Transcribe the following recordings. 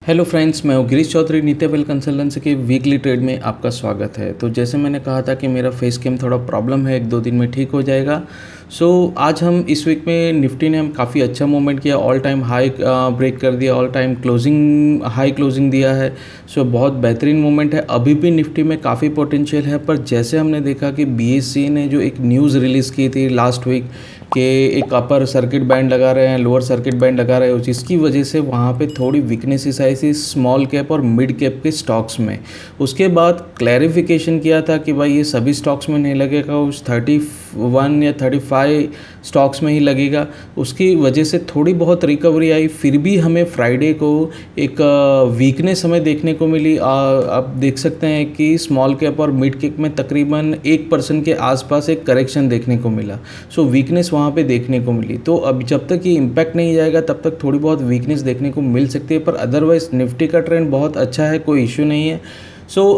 Hello friends, मैं गिरीश चौधरी नित्य well consultancy के वीकली ट्रेड में आपका स्वागत है। तो जैसे मैंने कहा था कि मेरा फेस कैम थोड़ा प्रॉब्लम है, 1-2 दिन में ठीक हो जाएगा। आज हम इस वीक में निफ्टी ने हम काफ़ी अच्छा मूवमेंट किया, ऑल टाइम हाई ब्रेक कर दिया, all time closing high closing दिया है। बहुत बेहतरीन मूवमेंट है। अभी भी निफ्टी में काफ़ी पोटेंशियल है, पर जैसे हमने देखा कि बीएससी ने जो एक न्यूज़ रिलीज़ की थी लास्ट वीक कि एक अपर सर्किट बैंड लगा रहे हैं, लोअर सर्किट बैंड लगा रहे हैं, जिसकी वजह से वहाँ पे थोड़ी वीकनेसेस आई थी स्मॉल कैप और मिड कैप के स्टॉक्स में। उसके बाद क्लैरिफिकेशन किया था कि भाई ये सभी स्टॉक्स में नहीं लगेगा, उस 31 या 35 स्टॉक्स में ही लगेगा। उसकी वजह से थोड़ी बहुत रिकवरी आई, फिर भी हमें फ्राइडे को एक वीकनेस हमें देखने को मिली। आप देख सकते हैं कि स्मॉल कैप और मिड कैप में तकरीबन 1% के आसपास एक करेक्शन देखने को मिला। वीकनेस वहाँ पे देखने को मिली। तो अब जब तक ये इम्पैक्ट नहीं जाएगा तब तक थोड़ी बहुत वीकनेस देखने को मिल सकती है, पर अदरवाइज निफ्टी का ट्रेंड बहुत अच्छा है, कोई इश्यू नहीं है।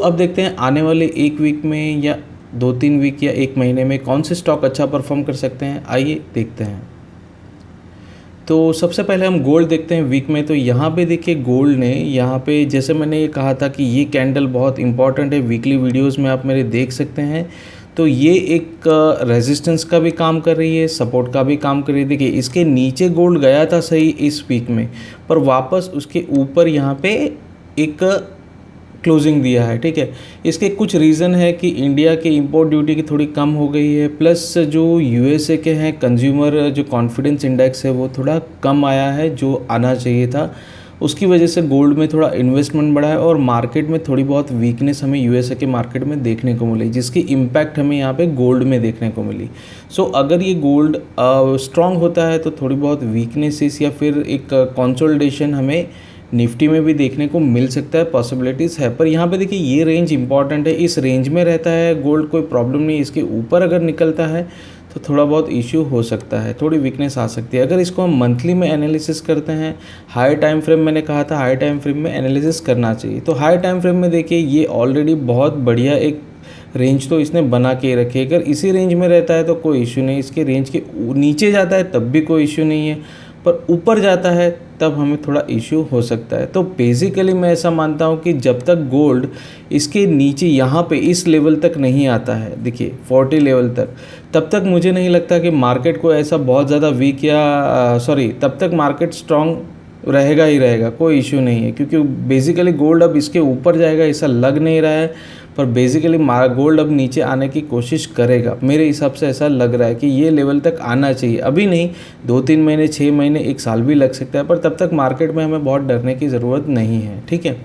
अब देखते हैं आने वाले एक वीक में या 2-3 वीक या एक महीने में कौन से स्टॉक अच्छा परफॉर्म कर सकते हैं, आइए देखते हैं। तो सबसे पहले हम गोल्ड देखते हैं वीक में। तो यहाँ पे देखिए गोल्ड ने यहाँ पे, जैसे मैंने ये कहा था कि ये कैंडल बहुत इंपॉर्टेंट है, वीकली वीडियोस में आप मेरे देख सकते हैं। तो ये एक रेजिस्टेंस का भी काम कर रही है, सपोर्ट का भी काम कर रही है। देखिए इसके नीचे गोल्ड गया था सही इस वीक में, पर वापस उसके ऊपर यहाँ पे एक क्लोजिंग दिया है। ठीक है, इसके कुछ रीज़न है कि इंडिया के इंपोर्ट ड्यूटी की थोड़ी कम हो गई है, प्लस जो यूएसए के हैं कंज्यूमर जो कॉन्फिडेंस इंडेक्स है वो थोड़ा कम आया है जो आना चाहिए था। उसकी वजह से गोल्ड में थोड़ा इन्वेस्टमेंट बढ़ा है और मार्केट में थोड़ी बहुत वीकनेस हमें यूएसए के मार्केट में देखने को मिली, जिसकी इम्पैक्ट हमें यहाँ पे गोल्ड में देखने को मिली। अगर ये गोल्ड स्ट्रांग होता है तो थोड़ी बहुत वीकनेसेस या फिर एक कंसोलिडेशन हमें निफ्टी में भी देखने को मिल सकता है, पॉसिबिलिटीज़ है। पर यहाँ पे देखिए ये रेंज इंपॉर्टेंट है, इस रेंज में रहता है गोल्ड, कोई प्रॉब्लम नहीं। इसके ऊपर अगर निकलता है तो थोड़ा बहुत इश्यू हो सकता है, थोड़ी वीकनेस आ सकती है। अगर इसको हम मंथली में एनालिसिस करते हैं, हाई टाइम फ्रेम, मैंने कहा था हाई टाइम फ्रेम में एनालिसिस करना चाहिए। तो हाई टाइम फ्रेम में देखिए ये ऑलरेडी बहुत बढ़िया एक रेंज तो इसने बना के रखी है। अगर इसी रेंज में रहता है तो कोई इश्यू नहीं, इसके रेंज के नीचे जाता है तब भी कोई इश्यू नहीं है, पर ऊपर जाता है तब हमें थोड़ा इश्यू हो सकता है। तो बेसिकली मैं ऐसा मानता हूँ कि जब तक गोल्ड इसके नीचे यहाँ पे इस लेवल तक नहीं आता है, देखिए 40 लेवल तक, तब तक मुझे नहीं लगता कि मार्केट को ऐसा बहुत ज़्यादा वीक या तब तक मार्केट स्ट्रॉन्ग रहेगा ही रहेगा, कोई इश्यू नहीं है। क्योंकि बेसिकली गोल्ड अब इसके ऊपर जाएगा ऐसा लग नहीं रहा है, पर बेसिकली गोल्ड अब नीचे आने की कोशिश करेगा। मेरे हिसाब से ऐसा लग रहा है कि ये लेवल तक आना चाहिए, अभी नहीं, 2-3 महीने, 6 महीने, 1 साल भी लग सकता है, पर तब तक मार्केट में हमें बहुत डरने की ज़रूरत नहीं है। ठीक है,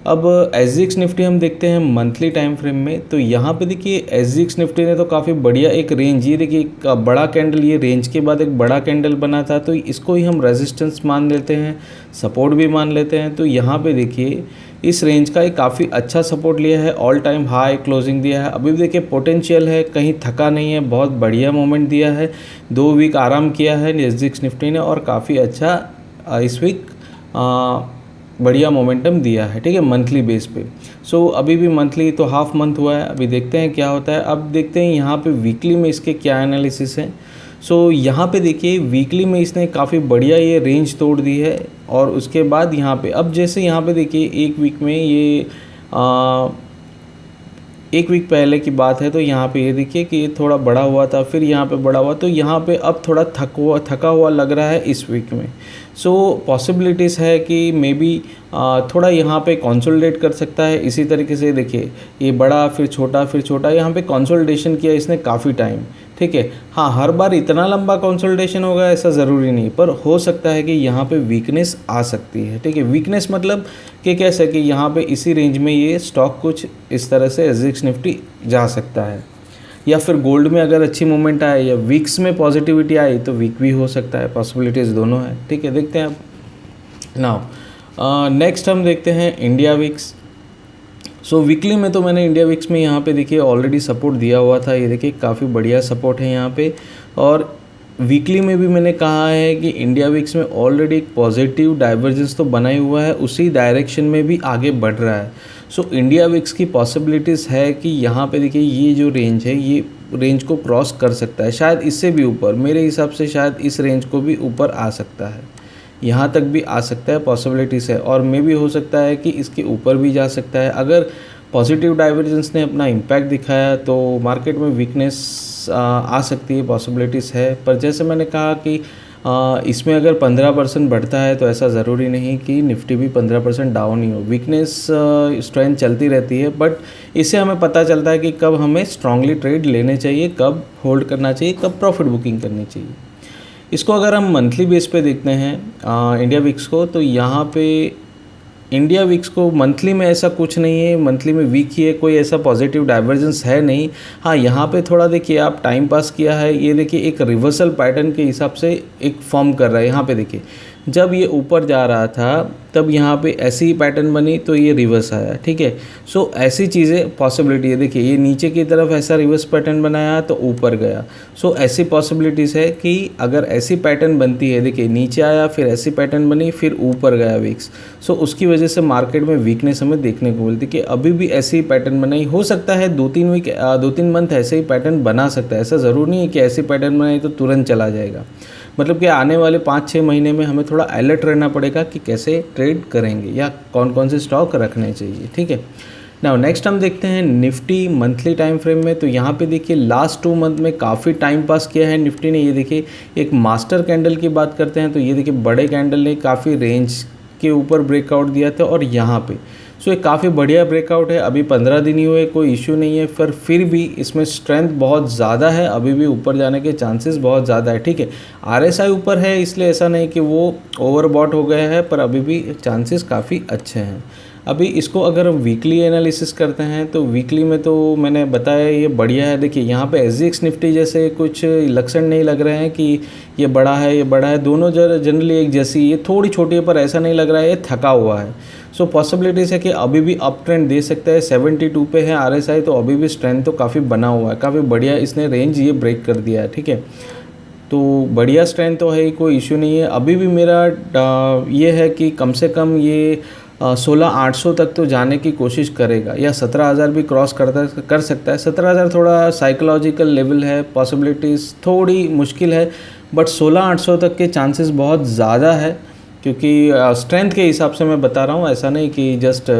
अब एसजीएक्स निफ्टी हम देखते हैं मंथली टाइम फ्रेम में। तो यहाँ पे देखिए एसजीएक्स निफ्टी ने तो काफ़ी बढ़िया एक रेंज, ये देखिए एक बड़ा कैंडल, ये रेंज के बाद एक बड़ा कैंडल बना था, तो इसको ही हम रेजिस्टेंस मान लेते हैं, सपोर्ट भी मान लेते हैं। तो यहाँ पे देखिए इस रेंज का एक काफ़ी अच्छा सपोर्ट लिया है, ऑल टाइम हाई क्लोजिंग दिया है। अभी भी देखिए पोटेंशियल है, कहीं थका नहीं है, बहुत बढ़िया मोमेंट दिया है। 2 वीक आराम किया है एसजीएक्स निफ्टी ने और काफ़ी अच्छा इस वीक बढ़िया मोमेंटम दिया है। ठीक है, मंथली बेस पे। अभी भी मंथली तो हाफ मंथ हुआ है, अभी देखते हैं क्या होता है। अब देखते हैं यहाँ पे वीकली में इसके क्या एनालिसिस है। यहाँ पे देखिए वीकली में इसने काफ़ी बढ़िया ये रेंज तोड़ दी है, और उसके बाद यहाँ पे अब जैसे यहाँ पे देखिए एक वीक में ये एक वीक पहले की बात है, तो यहाँ पे ये देखिए कि ये थोड़ा बड़ा हुआ था, फिर यहाँ पे बड़ा हुआ, तो यहाँ पे अब थोड़ा थका हुआ लग रहा है इस वीक में। पॉसिबिलिटीज़ है कि मे बी थोड़ा यहाँ पे कंसोलिडेट कर सकता है। इसी तरीके से देखिए ये बड़ा फिर छोटा, यहाँ पे कंसोलिडेशन किया इसने काफ़ी टाइम। ठीक है, हाँ, हर बार इतना लंबा कंसोलिडेशन होगा ऐसा ज़रूरी नहीं, पर हो सकता है कि यहाँ पे वीकनेस आ सकती है। ठीक है, वीकनेस मतलब कि कैसे कि यहाँ पे इसी रेंज में ये स्टॉक कुछ इस तरह से एसजीएक्स निफ्टी जा सकता है, या फिर गोल्ड में अगर अच्छी मूवमेंट आए या वीक्स में पॉजिटिविटी आई तो वीक भी हो सकता है, पॉसिबिलिटीज़ दोनों है। ठीक है, देखते हैं अब। नाउ नेक्स्ट हम देखते हैं इंडिया विक्स। वीकली में तो मैंने इंडिया विक्स में यहाँ पे देखिए ऑलरेडी सपोर्ट दिया हुआ था, ये देखिए काफ़ी बढ़िया सपोर्ट है यहाँ पे। और वीकली में भी मैंने कहा है कि इंडिया विक्स में ऑलरेडी एक पॉजिटिव डाइवर्जेंस तो बना ही हुआ है, उसी डायरेक्शन में भी आगे बढ़ रहा है। इंडिया विक्स की पॉसिबिलिटीज़ है कि यहाँ पे देखिए ये जो रेंज है, ये रेंज को क्रॉस कर सकता है, शायद इससे भी ऊपर, मेरे हिसाब से शायद इस रेंज को भी ऊपर आ सकता है। यहाँ तक भी आ सकता है, पॉसिबिलिटीज़ है, और मे भी हो सकता है कि इसके ऊपर भी जा सकता है। अगर पॉजिटिव डाइवर्जेंस ने अपना इम्पैक्ट दिखाया तो मार्केट में वीकनेस आ सकती है, पॉसिबिलिटीज़ है। पर जैसे मैंने कहा कि इसमें अगर 15% बढ़ता है तो ऐसा ज़रूरी नहीं कि निफ्टी भी 15% डाउन ही हो। वीकनेस स्ट्रेंथ चलती रहती है, बट इससे हमें पता चलता है कि कब हमें स्ट्रांगली ट्रेड लेने चाहिए, कब होल्ड करना चाहिए, कब प्रॉफिट बुकिंग करनी चाहिए। इसको अगर हम मंथली बेस पे देखते हैं इंडिया विक्स को, तो यहाँ पे इंडिया विक्स को मंथली में ऐसा कुछ नहीं है, मंथली में वीक ही है, कोई ऐसा पॉजिटिव डाइवर्जेंस है नहीं। हाँ, यहाँ पे थोड़ा देखिए आप टाइम पास किया है, ये देखिए एक रिवर्सल पैटर्न के हिसाब से एक फॉर्म कर रहा है। यहाँ पे देखिए जब ये ऊपर जा रहा था तब यहाँ पे ऐसी ही पैटर्न बनी तो ये रिवर्स आया, ठीक है। सो ऐसी चीज़ें पॉसिबिलिटी है। देखिए ये नीचे की तरफ ऐसा रिवर्स पैटर्न बनाया तो ऊपर गया। सो ऐसी पॉसिबिलिटीज़ है कि अगर ऐसी पैटर्न बनती है, देखिए नीचे आया फिर ऐसी पैटर्न बनी फिर ऊपर गया विक्स, सो उसकी वजह से मार्केट में वीकनेस हमें देखने को मिलती है कि अभी भी ऐसी ही पैटर्न बनाई। हो सकता है 2-3 मंथ ऐसे ही पैटर्न बना सकता है, ऐसा ज़रूर नहीं है कि ऐसी पैटर्न बनाई तो तुरंत चला जाएगा। मतलब कि आने वाले 5-6 महीने में हमें थोड़ा अलर्ट रहना पड़ेगा कि कैसे ट्रेड करेंगे या कौन कौन से स्टॉक रखने चाहिए, ठीक है। नाउ नेक्स्ट हम देखते हैं निफ्टी मंथली टाइम फ्रेम में। तो यहाँ पे देखिए लास्ट 2 मंथ में काफ़ी टाइम पास किया है निफ्टी ने। ये देखिए एक मास्टर कैंडल की बात करते हैं तो ये देखिए बड़े कैंडल ने काफ़ी रेंज के ऊपर ब्रेकआउट दिया था और यहाँ पे सो ये काफ़ी बढ़िया ब्रेकआउट है। अभी 15 दिन ही हुए, कोई इशू नहीं है, पर फिर भी इसमें स्ट्रेंथ बहुत ज़्यादा है, अभी भी ऊपर जाने के चांसेस बहुत ज़्यादा है, ठीक है। आरएसआई ऊपर है इसलिए ऐसा नहीं कि वो ओवरबॉट हो गया है, पर अभी भी चांसेस काफ़ी अच्छे हैं। अभी इसको अगर हम वीकली एनालिसिस करते हैं तो वीकली में तो मैंने बताया ये बढ़िया है। देखिए यहाँ पे एसजीएक्स निफ्टी जैसे कुछ लक्षण नहीं लग रहे हैं कि ये बड़ा है, ये बड़ा है, दोनों जनरली एक जैसी। ये थोड़ी छोटी है पर ऐसा नहीं लग रहा है ये थका हुआ है। सो पॉसिबिलिटीज़ है कि अभी भी अप ट्रेंड दे सकता है। 72 पे है आरएसआई, तो अभी भी स्ट्रेंथ तो काफ़ी बना हुआ है, काफ़ी बढ़िया इसने रेंज ये ब्रेक कर दिया है, ठीक है। तो बढ़िया स्ट्रेंथ तो है, कोई इशू नहीं है। अभी भी मेरा ये है कि कम से कम ये 16,800 तक तो जाने की कोशिश करेगा, या 17,000 भी क्रॉस कर सकता है। 17,000 थोड़ा साइकोलॉजिकल लेवल है, पॉसिबिलिटीज़ थोड़ी मुश्किल है, बट 16,800 तक के चांसेस बहुत ज़्यादा है, क्योंकि स्ट्रेंथ के हिसाब से मैं बता रहा हूँ, ऐसा नहीं कि जस्ट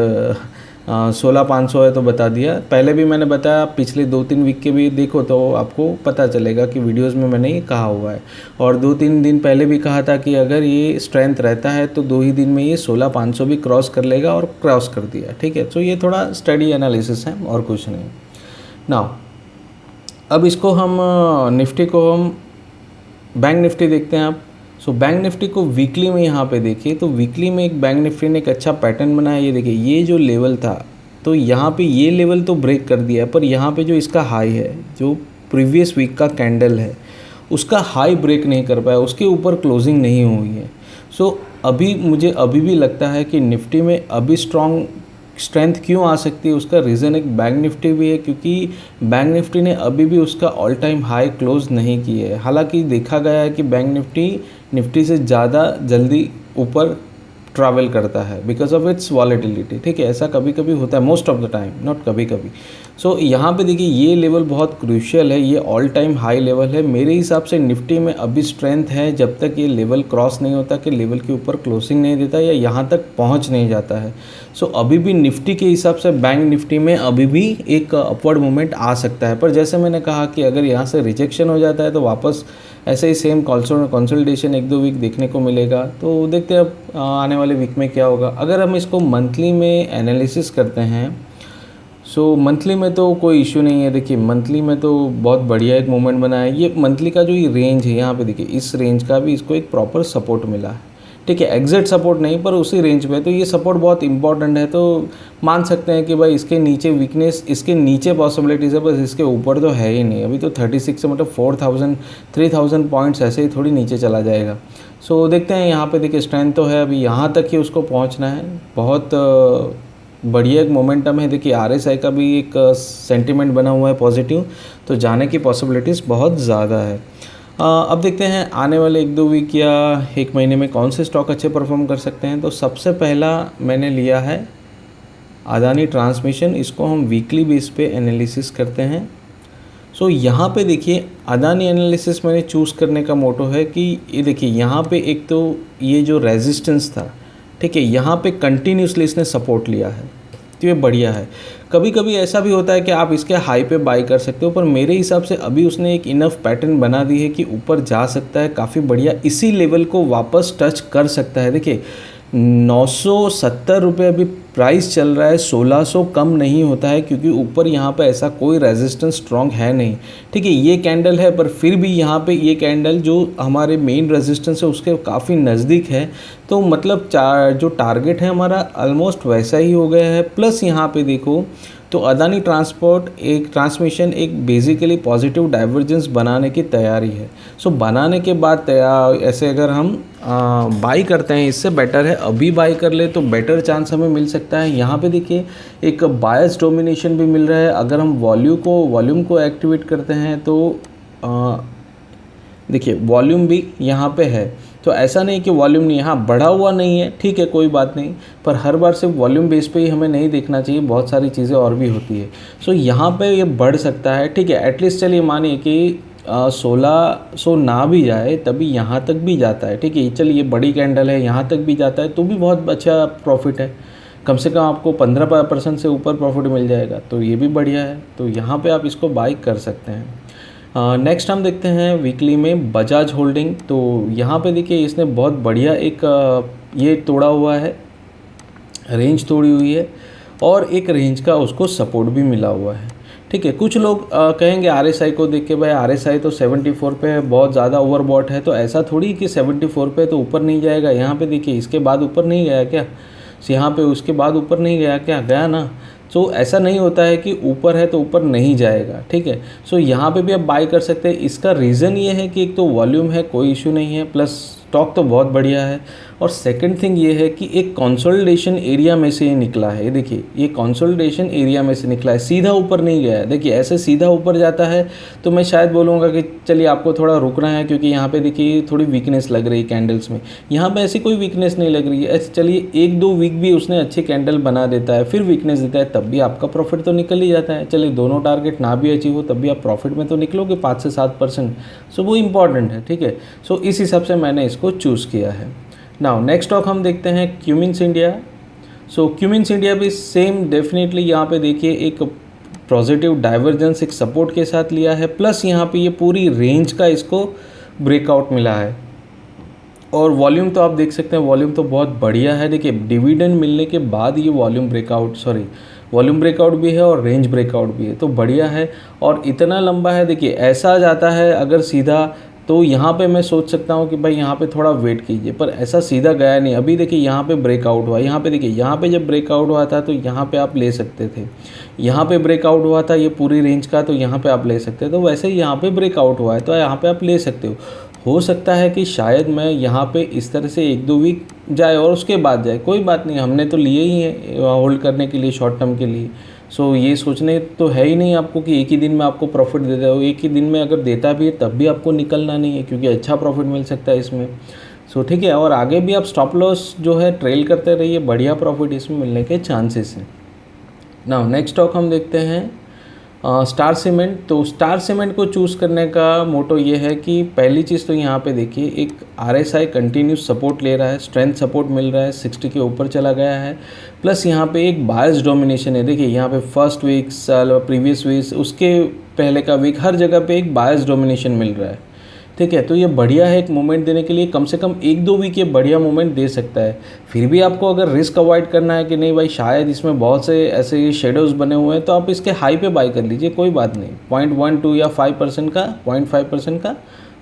16,500 है तो बता दिया। पहले भी मैंने बताया, पिछले 2-3 वीक के भी देखो तो आपको पता चलेगा कि वीडियोस में मैंने ये कहा हुआ है। और 2-3 दिन पहले भी कहा था कि अगर ये स्ट्रेंथ रहता है तो 2 ही दिन में ये 16,500 भी क्रॉस कर लेगा, और क्रॉस कर दिया, ठीक है। तो ये थोड़ा स्टडी एनालिसिस है और कुछ नहीं। नाउ अब इसको हम निफ्टी को हम बैंक निफ्टी देखते हैं आप। सो बैंक निफ्टी को वीकली में यहाँ पे देखिए तो वीकली में एक बैंक निफ्टी ने एक अच्छा पैटर्न बनाया। ये देखिए ये जो लेवल था तो यहाँ पे ये लेवल तो ब्रेक कर दिया, पर यहाँ पे जो इसका हाई है, जो प्रीवियस वीक का कैंडल है, उसका हाई ब्रेक नहीं कर पाया, उसके ऊपर क्लोजिंग नहीं हुई है। सो अभी मुझे अभी भी लगता है कि निफ्टी में अभी स्ट्रेंथ क्यों आ सकती है, उसका रीज़न एक बैंक निफ्टी भी है, क्योंकि बैंक निफ्टी ने अभी भी उसका ऑल टाइम हाई क्लोज नहीं की है। हालांकि देखा गया है कि बैंक निफ्टी से ज़्यादा जल्दी ऊपर ट्रैवल करता है बिकॉज ऑफ इट्स वॉलेटिलिटी, ठीक है। ऐसा कभी कभी होता है, most of the time, not कभी कभी। सो यहाँ पे देखिए ये लेवल बहुत क्रूशियल है, ये ऑल टाइम हाई लेवल है। मेरे हिसाब से निफ्टी में अभी स्ट्रेंथ है जब तक ये लेवल क्रॉस नहीं होता, कि लेवल के ऊपर क्लोजिंग नहीं देता या यहाँ तक पहुँच नहीं जाता है। सो अभी भी निफ्टी के हिसाब से बैंक निफ्टी में अभी भी एक अपवर्ड मूवमेंट आ सकता है, पर जैसे मैंने कहा कि अगर यहाँ से रिजेक्शन हो जाता है तो वापस ऐसे ही सेम कंसोलिडेशन 1-2 वीक देखने को मिलेगा। तो देखते हैं अब आने वाले वीक में क्या होगा। अगर हम इसको मंथली में एनालिसिस करते हैं, सो मंथली में तो कोई इशू नहीं है। देखिए मंथली में तो बहुत बढ़िया एक मूवमेंट बना है। ये मंथली का जो ये रेंज है यहाँ पे देखिए, इस रेंज का भी इसको एक प्रॉपर सपोर्ट मिला है, ठीक है। एग्जैक्ट सपोर्ट नहीं, पर उसी रेंज पे, तो ये सपोर्ट बहुत इंपॉर्टेंट है। तो मान सकते हैं कि भाई इसके नीचे वीकनेस, इसके नीचे पॉसिबिलिटीज़ है, बस इसके ऊपर तो है ही नहीं। अभी तो 36 से मतलब 3,000 पॉइंट्स ऐसे ही थोड़ी नीचे चला जाएगा। सो देखते हैं, यहाँ पे देखिए स्ट्रेंथ तो है, अभी यहाँ तक ही उसको पहुँचना है। बहुत बढ़िया एक मोमेंटम है। देखिए आरएसआई का भी एक सेंटिमेंट बना हुआ है पॉजिटिव, तो जाने की पॉसिबिलिटीज़ बहुत ज़्यादा है। अब देखते हैं आने वाले 1-2 वीक या 1 महीने में कौन से स्टॉक अच्छे परफॉर्म कर सकते हैं। तो सबसे पहला मैंने लिया है अदानी ट्रांसमिशन। इसको हम वीकली बेस पे एनालिसिस करते हैं। सो यहाँ पे देखिए अदानी एनालिसिस मैंने चूज़ करने का मोटो है कि ये देखिए यहाँ पे एक तो ये जो रेजिस्टेंस था, ठीक है, यहाँ पे कंटिन्यूसली इसने सपोर्ट लिया है, तो ये बढ़िया है। कभी कभी ऐसा भी होता है कि आप इसके हाई पे बाई कर सकते हो, पर मेरे हिसाब से अभी उसने एक इनफ पैटर्न बना दी है कि ऊपर जा सकता है, काफ़ी बढ़िया इसी लेवल को वापस टच कर सकता है। देखिए 970 रुपये अभी प्राइस चल रहा है, 1600 कम नहीं होता है, क्योंकि ऊपर यहाँ पे ऐसा कोई रेजिस्टेंस स्ट्रॉन्ग है नहीं, ठीक है। ये कैंडल है, पर फिर भी यहाँ पे ये कैंडल जो हमारे मेन रेजिस्टेंस है उसके काफ़ी नज़दीक है, तो मतलब जो टारगेट है हमारा ऑलमोस्ट वैसा ही हो गया है। प्लस यहाँ पे देखो तो अदानी ट्रांसमिशन एक बेसिकली पॉजिटिव डाइवर्जेंस बनाने की तैयारी है। सो बनाने के बाद ऐसे अगर हम बाई करते हैं, इससे बेटर है अभी बाई कर ले तो बेटर चांस हमें मिल सकता है। यहाँ पे देखिए एक बायस डोमिनेशन भी मिल रहा है। अगर हम वॉल्यूम को एक्टिवेट करते हैं तो देखिए वॉल्यूम भी यहाँ पे है, तो ऐसा नहीं कि वॉल्यूम नहीं, यहाँ बढ़ा हुआ नहीं है, ठीक है कोई बात नहीं, पर हर बार सिर्फ वॉल्यूम बेस पे ही हमें नहीं देखना चाहिए, बहुत सारी चीज़ें और भी होती है। सो यहाँ पे ये बढ़ सकता है, ठीक है। एटलीस्ट चलिए मानिए कि 1600 ना भी जाए तभी यहाँ तक भी जाता है, ठीक है। चलिए ये बड़ी कैंडल है, यहाँ तक भी जाता है तो भी बहुत अच्छा प्रॉफिट है, कम से कम आपको 15% से ऊपर प्रॉफिट मिल जाएगा, तो ये भी बढ़िया है। तो यहाँ पे आप इसको बाई कर सकते हैं। नेक्स्ट हम देखते हैं वीकली में बजाज होल्डिंग। तो यहाँ पे देखिए इसने बहुत बढ़िया एक ये तोड़ा हुआ है, रेंज तोड़ी हुई है, और एक रेंज का उसको सपोर्ट भी मिला हुआ है, ठीक है। कुछ लोग कहेंगे आरएसआई को देख के, भाई आरएसआई तो 74 पे है, बहुत ज़्यादा ओवरबॉट है, तो ऐसा थोड़ी कि 74 पे तो ऊपर नहीं जाएगा। यहाँ पे देखिए इसके बाद ऊपर नहीं गया क्या, यहाँ पे उसके बाद ऊपर नहीं गया क्या, गया ना। सो ऐसा नहीं होता है कि ऊपर है तो ऊपर नहीं जाएगा, ठीक है। सो यहाँ पे भी आप बाई कर सकते हैं। इसका रीज़न ये है कि एक तो वॉल्यूम है, कोई इशू नहीं है, प्लस स्टॉक तो बहुत बढ़िया है, और सेकंड थिंग ये है कि एक कंसोलिडेशन एरिया में से ये निकला है। देखिए ये कंसोलिडेशन एरिया में से निकला है, सीधा ऊपर नहीं गया है। देखिए ऐसे सीधा ऊपर जाता है तो मैं शायद बोलूँगा कि चलिए आपको थोड़ा रुकना है, क्योंकि यहाँ पे देखिए थोड़ी वीकनेस लग रही है कैंडल्स में। यहाँ पे ऐसी कोई वीकनेस नहीं लग रही है। ऐसे चलिए 1-2 वीक भी उसने अच्छी कैंडल बना देता है, फिर वीकनेस देता है, तब भी आपका प्रॉफिट तो निकल ही जाता है। चलिए दोनों टारगेट ना भी अचीव हो तब भी आप प्रॉफिट में तो निकलोगे 5 से 7%। सो वो इम्पॉर्टेंट है, ठीक है। सो इस हिसाब से मैंने इसको चूज़ किया है। नाउ नेक्स्ट स्टॉक हम देखते हैं क्यूमिंस इंडिया। सो क्यूमिंस इंडिया भी सेम डेफिनेटली यहाँ पे देखिए एक पॉजिटिव डाइवर्जेंस एक सपोर्ट के साथ लिया है, प्लस यहाँ पे ये पूरी रेंज का इसको ब्रेकआउट मिला है, और वॉल्यूम तो आप देख सकते हैं, वॉल्यूम तो बहुत बढ़िया है। देखिए डिविडेंड मिलने के बाद ये वॉल्यूम ब्रेकआउट भी है और रेंज ब्रेकआउट भी है, तो बढ़िया है। और इतना लंबा है, देखिए ऐसा जाता है अगर सीधा, तो यहाँ पे मैं सोच सकता हूँ कि भाई यहाँ पे थोड़ा वेट कीजिए, पर ऐसा सीधा गया नहीं। अभी देखिए यहाँ पे ब्रेकआउट हुआ, यहाँ पे देखिए यहाँ पे जब ब्रेकआउट हुआ था तो यहाँ पे आप ले सकते थे, यहाँ पे ब्रेकआउट हुआ था ये पूरी रेंज का, तो यहाँ पे आप ले सकते थे। तो वैसे ही यहाँ पे ब्रेकआउट हुआ है तो यहाँ पे आप ले सकते हो सकता है कि शायद मैं यहाँ पे इस तरह से 1-2 वीक जाए और उसके बाद जाए, कोई बात नहीं, हमने तो लिए ही है होल्ड करने के लिए, शॉर्ट टर्म के लिए। सो ये सोचने तो है ही नहीं आपको कि एक ही दिन में आपको प्रॉफिट देता है। एक ही दिन में अगर देता भी है तब भी आपको निकलना नहीं है, क्योंकि अच्छा प्रॉफिट मिल सकता है इसमें। सो ठीक है, और आगे भी आप स्टॉप लॉस जो है ट्रेल करते रहिए, बढ़िया प्रॉफिट इसमें मिलने के चांसेस हैं। नाउ नेक्स्ट स्टॉक हम देखते हैं स्टार सीमेंट। तो स्टार सीमेंट को चूज़ करने का मोटो ये है कि पहली चीज़ तो यहाँ पे देखिए एक आरएसआई कंटिन्यूस सपोर्ट ले रहा है, स्ट्रेंथ सपोर्ट मिल रहा है, 60 के ऊपर चला गया है, प्लस यहाँ पे एक बायस डोमिनेशन है। देखिए यहाँ पे फर्स्ट वीक, प्रीवियस वीक, उसके पहले का वीक, हर जगह पे एक बायस डोमिनेशन मिल रहा है, ठीक है। तो ये बढ़िया है एक मूवमेंट देने के लिए, कम से कम 1-2 वीक ये बढ़िया मूवमेंट दे सकता है। फिर भी आपको अगर रिस्क अवॉइड करना है कि नहीं भाई शायद इसमें बहुत से ऐसे शेडोज़ बने हुए हैं, तो आप इसके हाई पे बाई कर लीजिए, कोई बात नहीं। 0.12 या 5% का 0.5% का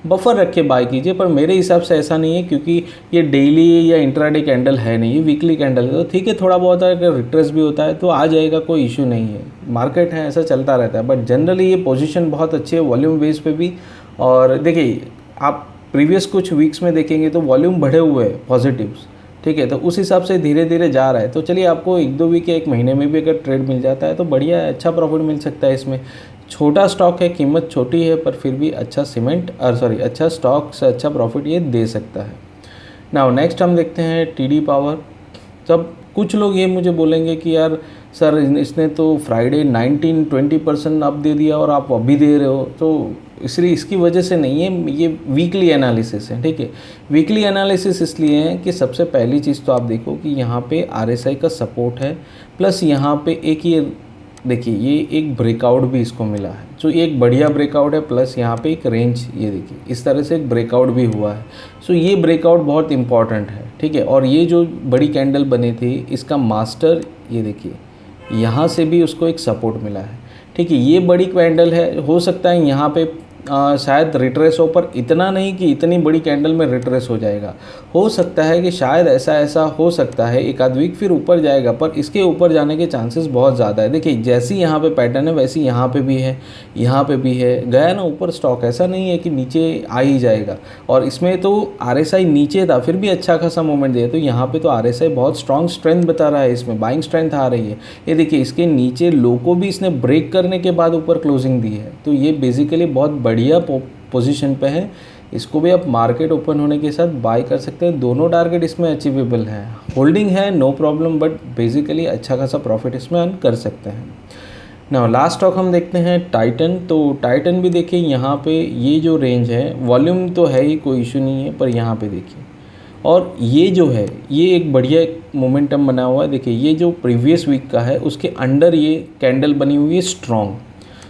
बफर रख के बाई कीजिए, पर मेरे हिसाब से ऐसा नहीं है, क्योंकि ये डेली या इंट्राडे कैंडल है नहीं, ये वीकली कैंडल है। तो ठीक है, थोड़ा बहुत अगर रिट्रेस भी होता है तो आ जाएगा, कोई इशू नहीं है, मार्केट है ऐसा चलता रहता है। बट जनरली ये पोजीशन बहुत अच्छी है वॉल्यूम बेस पे भी। और देखिए आप प्रीवियस कुछ वीक्स में देखेंगे तो वॉल्यूम बढ़े हुए हैं पॉजिटिव्स, ठीक है। तो उस हिसाब से धीरे धीरे जा रहा है। तो चलिए आपको 1-2 वीक या 1 महीने में भी अगर ट्रेड मिल जाता है तो बढ़िया है, अच्छा प्रॉफिट मिल सकता है इसमें। छोटा स्टॉक है, कीमत छोटी है, पर फिर भी अच्छा अच्छा स्टॉक से अच्छा प्रॉफिट ये दे सकता है। नाउ नेक्स्ट हम देखते हैं टीडी पावर। तब कुछ लोग ये मुझे बोलेंगे कि यार सर इसने तो फ्राइडे 19-20% आप दे दिया और आप अभी दे रहे हो, तो इसलिए इसकी वजह से नहीं है, ये वीकली एनालिसिस है, ठीक है। वीकली एनालिसिस इसलिए है कि सबसे पहली चीज़ तो आप देखो कि यहाँ पे RSI का सपोर्ट है, प्लस यहाँ पे एक ये देखिए ये एक ब्रेकआउट भी इसको मिला है, जो एक बढ़िया ब्रेकआउट है, प्लस यहाँ पे एक रेंज, ये देखिए इस तरह से एक ब्रेकआउट भी हुआ है। सो ये ब्रेकआउट बहुत इंपॉर्टेंट है, ठीक है। और ये जो बड़ी कैंडल बनी थी इसका मास्टर, ये देखिए यहाँ से भी उसको एक सपोर्ट मिला है, ठीक है। ये बड़ी कैंडल है, हो सकता है यहाँ पे शायद रिट्रेस हो, पर इतना नहीं कि इतनी बड़ी कैंडल में रिट्रेस हो जाएगा। हो सकता है कि शायद ऐसा हो सकता है एक आध वीक फिर ऊपर जाएगा, पर इसके ऊपर जाने के चांसेस बहुत ज़्यादा है। देखिए जैसी यहाँ पे पैटर्न है वैसी यहाँ पे भी है, यहाँ पे भी है, गया ना ऊपर स्टॉक, ऐसा नहीं है कि नीचे आ ही जाएगा। और इसमें तो RSI नीचे था फिर भी अच्छा खासा मूवमेंट दिया, तो यहाँ पे तो RSI बहुत स्ट्रॉन्ग स्ट्रेंथ बता रहा है, इसमें बाइंग स्ट्रेंथ आ रही है। ये देखिए इसके नीचे लो को भी इसने ब्रेक करने के बाद ऊपर क्लोजिंग दी है, तो ये बेसिकली बहुत बढ़िया पोजीशन पे है। इसको भी आप मार्केट ओपन होने के साथ बाय कर सकते हैं, दोनों टारगेट इसमें अचीवेबल है। होल्डिंग है नो प्रॉब्लम, बट बेसिकली अच्छा खासा प्रॉफिट इसमें अर्न कर सकते हैं। ना लास्ट स्टॉक हम देखते हैं टाइटन। तो टाइटन भी देखिए यहाँ पे ये जो रेंज है, वॉल्यूम तो है ही, कोई इशू नहीं है, पर यहाँ पे देखिए, और ये जो है ये एक बढ़िया मोमेंटम बना हुआ है। देखिए ये जो प्रीवियस वीक का है उसके अंडर ये कैंडल बनी हुई है स्ट्रॉन्ग।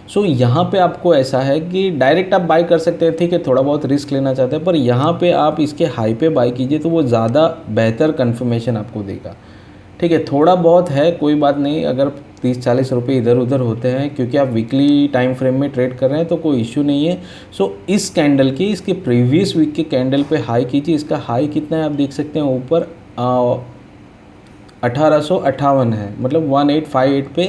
सो यहाँ पे आपको ऐसा है कि डायरेक्ट आप बाय कर सकते हैं, ठीक है, थोड़ा बहुत रिस्क लेना चाहते हैं, पर यहाँ पे आप इसके हाई पे बाय कीजिए तो वो ज़्यादा बेहतर कन्फर्मेशन आपको देगा, ठीक है। थोड़ा बहुत है कोई बात नहीं, अगर 30-40 रुपये इधर उधर होते हैं, क्योंकि आप वीकली टाइम फ्रेम में ट्रेड कर रहे हैं तो कोई इशू नहीं है। सो इस कैंडल की, इसके प्रीवियस वीक के कैंडल पे हाई कीजिए। इसका हाई कितना है आप देख सकते हैं, ऊपर 1858 है, मतलब 1858 पे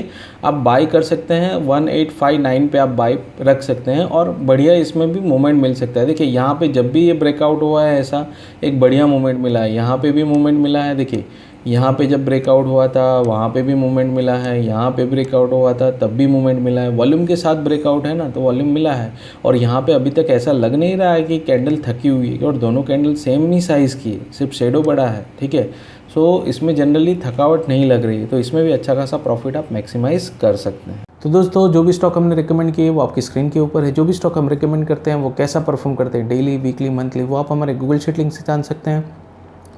आप बाई कर सकते हैं, 1859 पे आप बाई रख सकते हैं, और बढ़िया इसमें भी मूवमेंट मिल सकता है। देखिए यहाँ पे जब भी ये ब्रेकआउट हुआ है ऐसा एक बढ़िया मूवमेंट मिला है, यहाँ पे भी मूवमेंट मिला है। देखिए यहाँ पे जब ब्रेकआउट हुआ था वहाँ पे भी मूवमेंट मिला है, यहाँ पे ब्रेकआउट हुआ था तब भी मूवमेंट मिला है, वॉल्यूम के साथ ब्रेकआउट है ना, तो वॉल्यूम मिला है। और यहाँ पे अभी तक ऐसा लग नहीं रहा है कि कैंडल थकी हुई है, और दोनों कैंडल सेम ही साइज़ की है, सिर्फ शेडो बड़ा है, ठीक है। सो इसमें जनरली थकावट नहीं लग रही है, तो इसमें भी अच्छा खासा प्रॉफिट आप मैक्सिमाइज़ कर सकते हैं। तो दोस्तों जो भी स्टॉक हमने रिकमेंड किए वो आपकी स्क्रीन के ऊपर है। जो भी स्टॉक हम रिकमेंड करते हैं वो कैसा परफॉर्म करते हैं डेली, वीकली, मंथली, वो आप हमारे गूगल शीट लिंक से जान सकते हैं,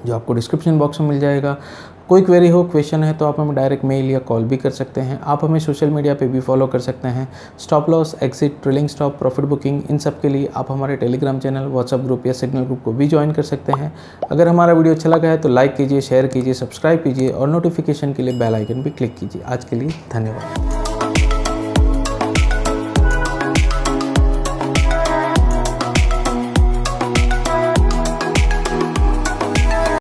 जो आपको डिस्क्रिप्शन बॉक्स में मिल जाएगा। कोई क्वेरी हो, क्वेश्चन है तो आप हमें डायरेक्ट मेल या कॉल भी कर सकते हैं। आप हमें सोशल मीडिया पे भी फॉलो कर सकते हैं। Stop loss, exit, trailing stop, profit booking, इन सब के लिए आप हमारे टेलीग्राम चैनल, व्हाट्सएप ग्रुप या सिग्नल ग्रुप को भी ज्वाइन कर सकते हैं। अगर हमारा वीडियो अच्छा लगा है तो लाइक कीजिए, शेयर कीजिए, सब्सक्राइब कीजिए और नोटिफिकेशन के लिए बेल आइकन भी क्लिक कीजिए। आज के लिए धन्यवाद।